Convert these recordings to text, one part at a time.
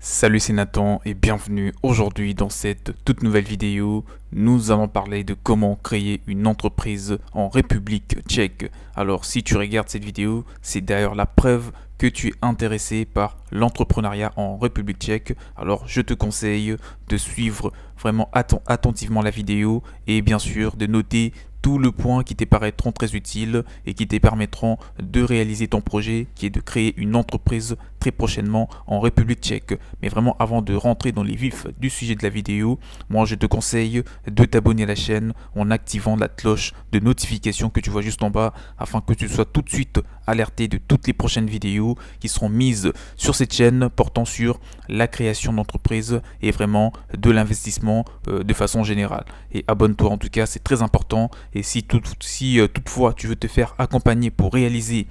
Salut, c'est Nathan et bienvenue aujourd'hui dans cette toute nouvelle vidéo. Nous allons parler de comment créer une entreprise en République tchèque. Alors si tu regardes cette vidéo, c'est d'ailleurs la preuve que tu es intéressé par l'entrepreneuriat en République tchèque. Alors je te conseille de suivre vraiment attentivement la vidéo et bien sûr de noter tous les points qui te paraîtront très utiles et qui te permettront de réaliser ton projet qui est de créer une entreprise très prochainement en République tchèque. Mais vraiment avant de rentrer dans les vifs du sujet de la vidéo, moi je te conseille de t'abonner à la chaîne en activant la cloche de notification que tu vois juste en bas afin que tu sois tout de suite alerté de toutes les prochaines vidéos qui seront mises sur cette chaîne portant sur la création d'entreprise et vraiment de l'investissement de façon générale. Et abonne-toi en tout cas, c'est très important. Et si toutefois tu veux te faire accompagner pour réaliser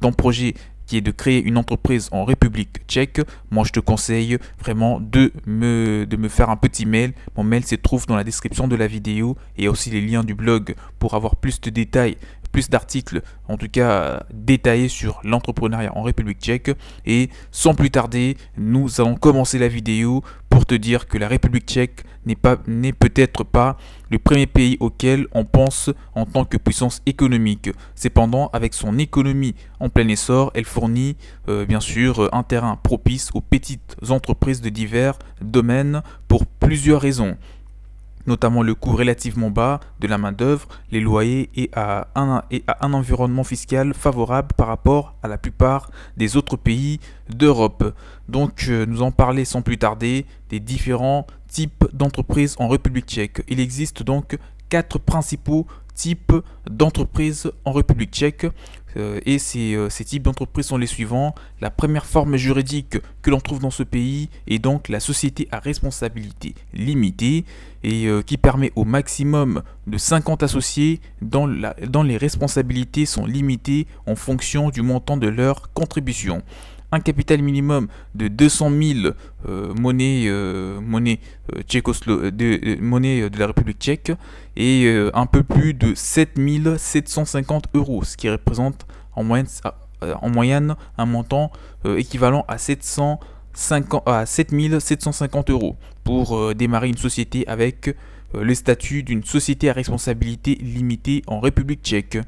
ton projet qui est de créer une entreprise en République tchèque, moi je te conseille vraiment de me faire un petit mail. Mon mail se trouve dans la description de la vidéo et aussi les liens du blog pour avoir plus de détails, plus d'articles, en tout cas détaillés sur l'entrepreneuriat en République tchèque. Et sans plus tarder, nous allons commencer la vidéo pour te dire que la République tchèque n'est peut-être pas le premier pays auquel on pense en tant que puissance économique. Cependant, avec son économie en plein essor, elle fournit bien sûr un terrain propice aux petites entreprises de divers domaines pour plusieurs raisons, notamment le coût relativement bas de la main-d'œuvre, les loyers et à un environnement fiscal favorable par rapport à la plupart des autres pays d'Europe. Donc nous en parler sans plus tarder des différents types d'entreprises en République tchèque. Il existe donc 4 principaux types d'entreprises en République tchèque et ces types d'entreprises sont les suivants. La première forme juridique que l'on trouve dans ce pays est donc la société à responsabilité limitée et qui permet au maximum de 50 associés dont les responsabilités sont limitées en fonction du montant de leur contribution. Un capital minimum de 200 000 monnaie de la République tchèque et un peu plus de 7 750 euros, ce qui représente en moyenne un montant équivalent à 7 750 euros pour démarrer une société avec le statut d'une société à responsabilité limitée en République tchèque.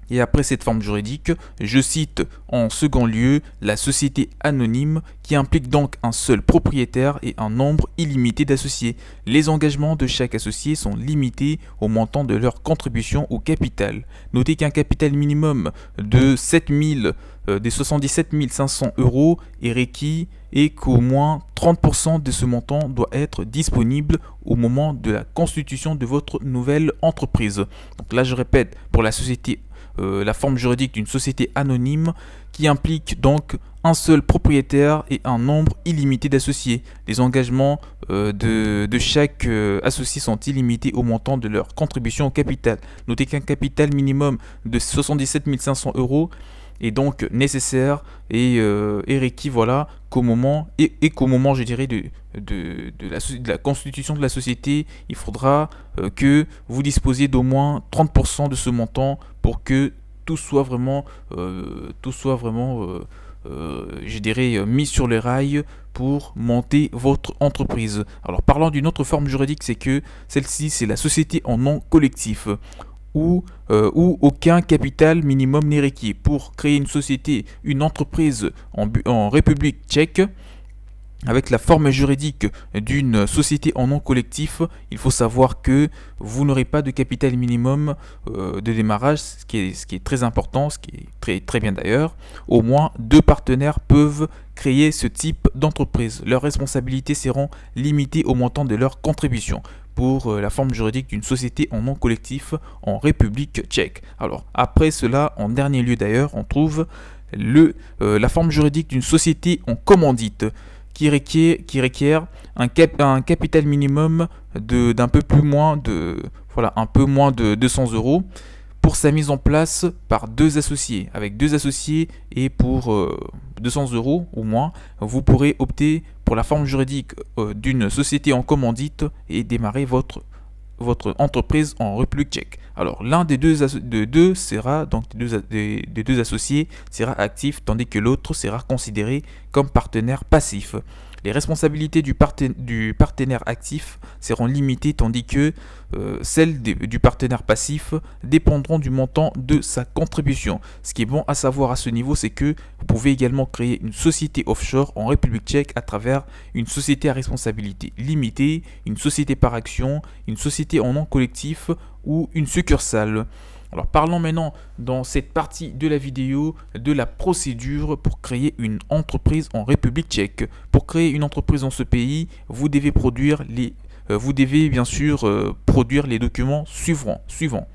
Et après cette forme juridique, je cite en second lieu la société anonyme qui implique donc un seul propriétaire et un nombre illimité d'associés. Les engagements de chaque associé sont limités au montant de leur contribution au capital. Notez qu'un capital minimum de 77 500 euros est requis et qu'au moins 30% de ce montant doit être disponible au moment de la constitution de votre nouvelle entreprise. Donc là je répète, pour la société la forme juridique d'une société anonyme qui implique donc un seul propriétaire et un nombre illimité d'associés. Les engagements de chaque associé sont illimités au montant de leur contribution au capital. Notez qu'un capital minimum de 77 500 euros est donc nécessaire et requis voilà, qu'au moment, je dirais, de la constitution de la société, il faudra que vous disposiez d'au moins 30% de ce montant pour que tout soit vraiment, je dirais, mis sur les rails pour monter votre entreprise. Alors parlant d'une autre forme juridique, c'est que celle-ci c'est la société en nom collectif où aucun capital minimum n'est requis. Pour créer une société, une entreprise en République tchèque, avec la forme juridique d'une société en nom collectif, il faut savoir que vous n'aurez pas de capital minimum de démarrage, ce qui est très important, ce qui est très bien d'ailleurs. Au moins 2 partenaires peuvent créer ce type d'entreprise. Leurs responsabilités seront limitées au montant de leur contribution pour la forme juridique d'une société en nom collectif en République tchèque. Alors après cela, en dernier lieu d'ailleurs, on trouve la forme juridique d'une société en commandite qui requiert un capital minimum d'un peu moins de 200 euros pour sa mise en place par 2 associés. Avec 2 associés et pour 200 euros ou moins, vous pourrez opter pour la forme juridique d'une société en commandite et démarrer votre votre entreprise en République tchèque. Alors l'un des deux sera donc des deux associés sera actif, tandis que l'autre sera considéré comme partenaire passif. Les responsabilités du partenaire actif seront limitées, tandis que celles du partenaire passif dépendront du montant de sa contribution. Ce qui est bon à savoir à ce niveau, c'est que vous pouvez également créer une société offshore en République tchèque à travers une société à responsabilité limitée, une société par action, une société en nom collectif ou une succursale. Alors parlons maintenant dans cette partie de la vidéo de la procédure pour créer une entreprise en République tchèque. Pour créer une entreprise dans ce pays, vous devez bien sûr produire les documents suivants.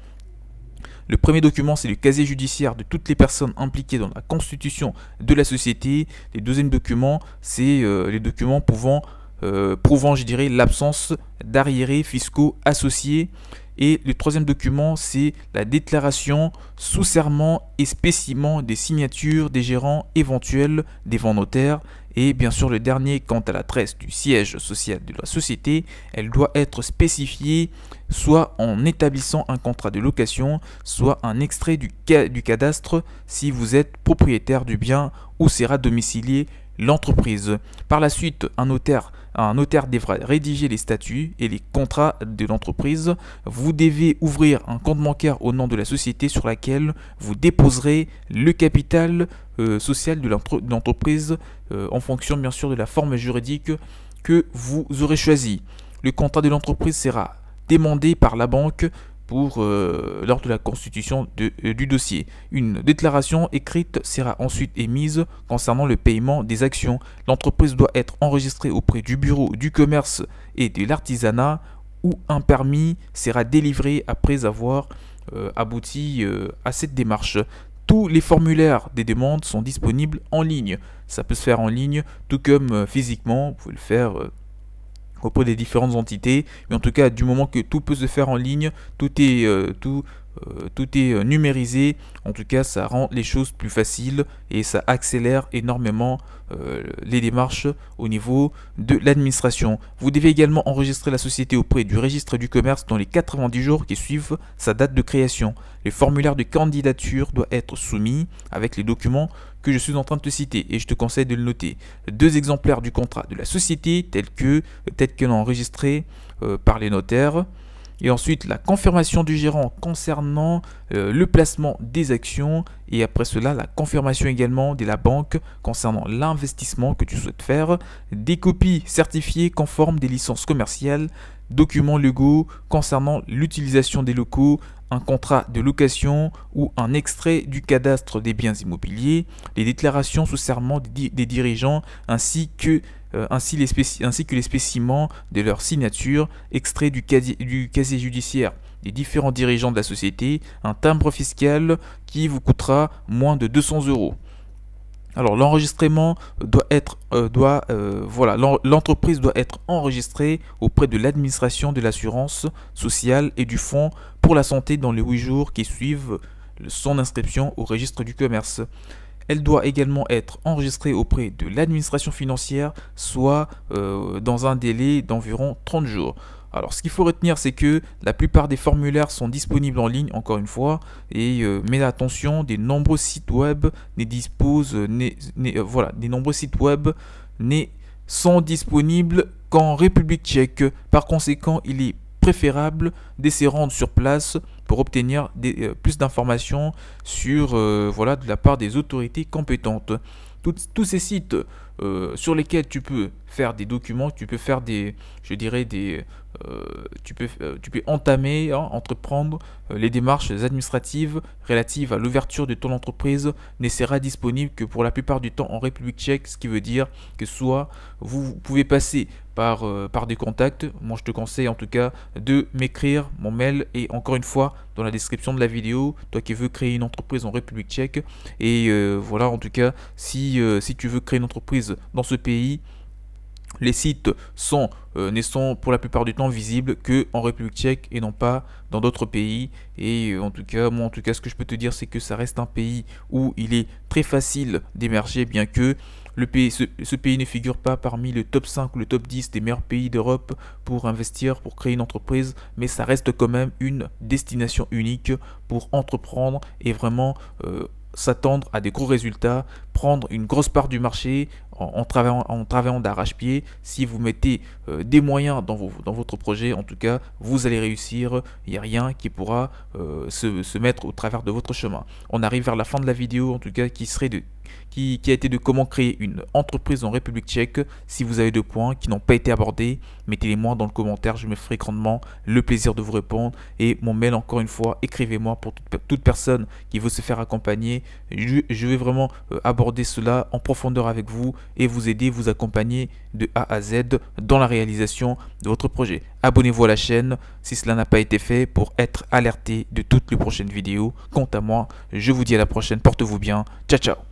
Le premier document, c'est le casier judiciaire de toutes les personnes impliquées dans la constitution de la société. Le deuxième document, c'est les documents prouvant, je dirais, l'absence d'arriérés fiscaux associés. Et le troisième document, c'est la déclaration sous serment et spécimen des signatures des gérants éventuels devant notaire. Et bien sûr, le dernier, quant à l'adresse du siège social de la société, elle doit être spécifiée soit en établissant un contrat de location, soit un extrait du cadastre si vous êtes propriétaire du bien où sera domicilié l'entreprise. Par la suite, un notaire devra rédiger les statuts et les contrats de l'entreprise. Vous devez ouvrir un compte bancaire au nom de la société sur laquelle vous déposerez le capital social de l'entreprise en fonction bien sûr de la forme juridique que vous aurez choisi. Le contrat de l'entreprise sera demandé par la banque lors de la constitution du dossier. Une déclaration écrite sera ensuite émise concernant le paiement des actions. L'entreprise doit être enregistrée auprès du bureau du commerce et de l'artisanat où un permis sera délivré après avoir abouti à cette démarche. Tous les formulaires des demandes sont disponibles en ligne. Ça peut se faire en ligne, tout comme physiquement, vous pouvez le faire auprès des différentes entités, mais en tout cas du moment que tout peut se faire en ligne, tout est numérisé, en tout cas ça rend les choses plus faciles et ça accélère énormément les démarches au niveau de l'administration. Vous devez également enregistrer la société auprès du registre du commerce dans les 90 jours qui suivent sa date de création. Le formulaire de candidature doit être soumis avec les documents que je suis en train de te citer et je te conseille de le noter. 2 exemplaires du contrat de la société tel que enregistré par les notaires. Et ensuite, la confirmation du gérant concernant le placement des actions. Et après cela, la confirmation également de la banque concernant l'investissement que tu souhaites faire. Des copies certifiées conformes des licences commerciales. Documents légaux concernant l'utilisation des locaux. Un contrat de location ou un extrait du cadastre des biens immobiliers. Les déclarations sous serment des dirigeants ainsi que les spécimens de leur signature, extrait du casier judiciaire des différents dirigeants de la société, un timbre fiscal qui vous coûtera moins de 200 €. Alors l'enregistrement l'entreprise doit être enregistrée auprès de l'administration de l'assurance sociale et du fonds pour la santé dans les 8 jours qui suivent son inscription au registre du commerce. Elle doit également être enregistrée auprès de l'administration financière, soit dans un délai d'environ 30 jours. Alors ce qu'il faut retenir, c'est que la plupart des formulaires sont disponibles en ligne, encore une fois, mais attention, des nombreux sites web sont disponibles qu'en République tchèque. Par conséquent, il est préférable de se rendre sur place pour obtenir plus d'informations de la part des autorités compétentes. Tous ces sites sur lesquels tu peux faire des documents, tu peux faire entreprendre les démarches administratives relatives à l'ouverture de ton entreprise ne sera disponible que pour la plupart du temps en République tchèque, ce qui veut dire que soit vous pouvez passer par des contacts. Moi je te conseille en tout cas de m'écrire, mon mail est encore une fois dans la description de la vidéo, toi qui veux créer une entreprise en République tchèque. Et voilà, en tout cas si tu veux créer une entreprise dans ce pays, les sites ne sont pour la plupart du temps visibles que en République tchèque et non pas dans d'autres pays. Et en tout cas, ce que je peux te dire, c'est que ça reste un pays où il est très facile d'émerger, bien que ce pays ne figure pas parmi le top 5 ou le top 10 des meilleurs pays d'Europe pour investir, pour créer une entreprise, mais ça reste quand même une destination unique pour entreprendre et vraiment s'attendre à des gros résultats, prendre une grosse part du marché en travaillant d'arrache-pied. Si vous mettez des moyens dans votre projet, en tout cas, vous allez réussir. Il n'y a rien qui pourra se mettre au travers de votre chemin. On arrive vers la fin de la vidéo, en tout cas, qui a été de comment créer une entreprise en République tchèque. Si vous avez 2 points qui n'ont pas été abordés, mettez-les-moi dans le commentaire, je me ferai grandement le plaisir de vous répondre. Et mon mail, encore une fois, écrivez-moi pour toute personne qui veut se faire accompagner. Je vais vraiment aborder cela en profondeur avec vous et vous aider, vous accompagner de A à Z dans la réalisation de votre projet. Abonnez-vous à la chaîne si cela n'a pas été fait pour être alerté de toutes les prochaines vidéos. Quant à moi, je vous dis à la prochaine, portez-vous bien, ciao ciao.